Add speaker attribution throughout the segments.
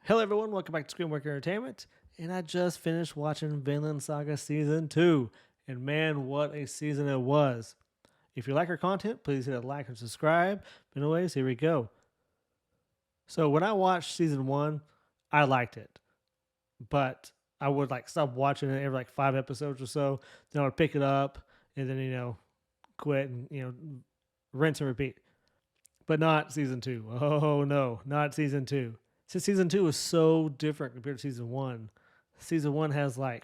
Speaker 1: Hello everyone, welcome back to Screenwork Entertainment. And I just finished watching Vinland Saga Season 2. And man, what a season it was. If you like our content, please hit a like and subscribe. But anyways, here we go. So when I watched Season 1, I liked it. But I would stop watching it every 5 episodes or so. Then I would pick it up and then, quit and, rinse and repeat. But not Season 2. Oh no, not Season 2. Since Season 2 is so different compared to Season 1. Season 1 has a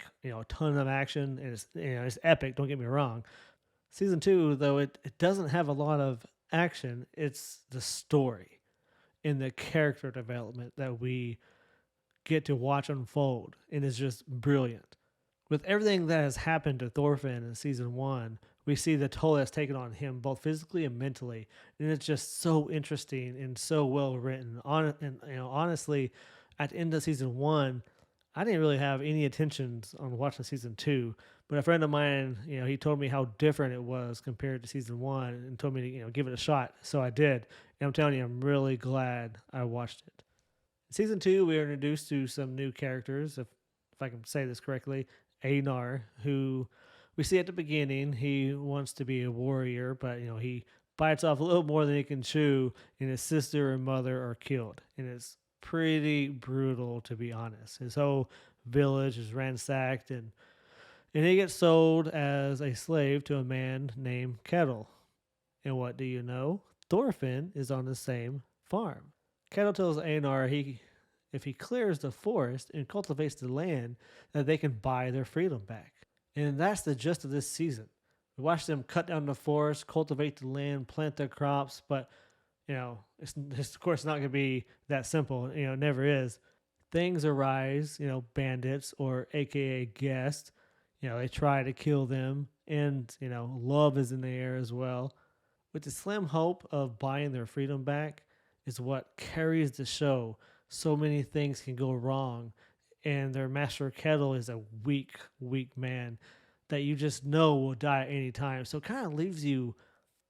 Speaker 1: ton of action and it's epic, don't get me wrong. Season 2, though, it doesn't have a lot of action. It's the story and the character development that we get to watch unfold, and it's just brilliant. With everything that has happened to Thorfinn in Season 1, we see the toll that's taken on him both physically and mentally, and it's just so interesting and so well written. Honestly, at the end of Season 1, I didn't really have any intentions on watching Season 2, but a friend of mine, he told me how different it was compared to Season 1 and told me to, give it a shot. So I did. And I'm telling you, I'm really glad I watched it. In Season 2, we are introduced to some new characters, if I can say this correctly. Einar, who we see at the beginning, he wants to be a warrior, but he bites off a little more than he can chew, and his sister and mother are killed. And it's pretty brutal, to be honest. His whole village is ransacked, and he gets sold as a slave to a man named Kettle. And what do you know? Thorfinn is on the same farm. Kettle tells Einar if he clears the forest and cultivates the land, that they can buy their freedom back. And that's the gist of this season. We watch them cut down the forest, cultivate the land, plant their crops, but it's of course not going to be that simple. It never is. Things arise, bandits or AKA guests, they try to kill them, and love is in the air as well. With the slim hope of buying their freedom back is what carries the show. So many things can go wrong, and their master Kettle is a weak man that you just know will die at any time. So it kind of leaves you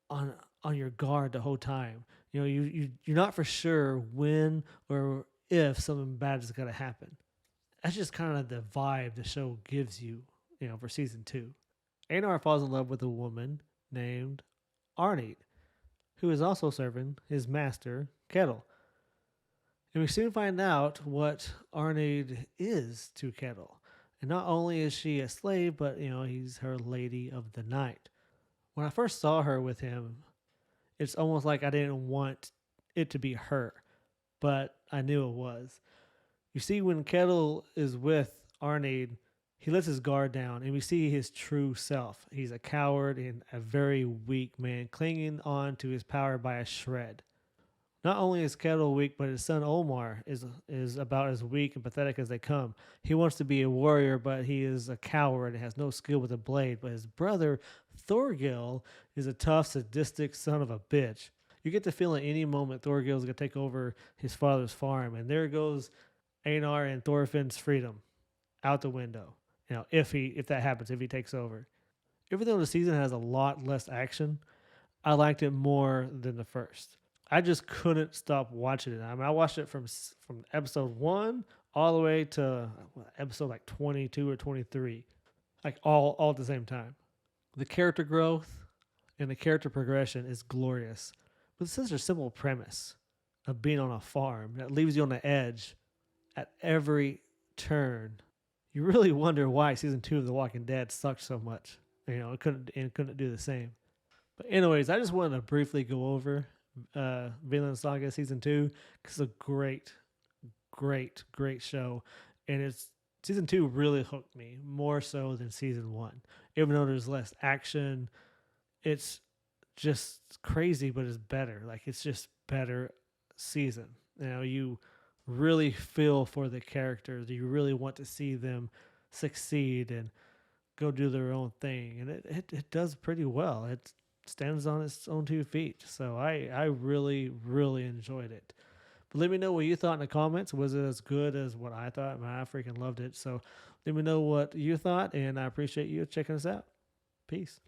Speaker 1: on your guard the whole time. You're not for sure when or if something bad is going to happen. That's just kind of the vibe the show gives you, for Season 2. Einar falls in love with a woman named Arnid, who is also serving his master Kettle. And we soon find out what Arnid is to Kettle. And not only is she a slave, but, he's her lady of the night. When I first saw her with him, it's almost like I didn't want it to be her, but I knew it was. You see, when Kettle is with Arnid, he lets his guard down, and we see his true self. He's a coward and a very weak man, clinging on to his power by a shred. Not only is Kettle weak, but his son Omar is about as weak and pathetic as they come. He wants to be a warrior, but he is a coward and has no skill with a blade. But his brother Thorgil is a tough, sadistic son of a bitch. You get the feeling any moment Thorgil is going to take over his father's farm, and there goes Einar and Thorfinn's freedom out the window. If that happens, if he takes over. Even though the season has a lot less action, I liked it more than the first. I just couldn't stop watching it. I watched it from episode 1 all the way to episode 22 or 23, all at the same time. The character growth and the character progression is glorious, but it's such a simple premise of being on a farm that leaves you on the edge at every turn. You really wonder why Season 2 of The Walking Dead sucked so much. It couldn't do the same. But anyways, I just wanted to briefly go over Vinland Saga Season 2, because it's a great show, and Season 2 really hooked me more so than Season 1. Even though there's less action, it's just crazy, but it's better. It's just better season. You really feel for the characters. You really want to see them succeed and go do their own thing, and it does pretty well. It stands on its own 2 feet. So I really enjoyed it. But let me know what you thought in the comments. Was it as good as what I thought? I freaking loved it. So let me know what you thought, and I appreciate you checking us out. Peace.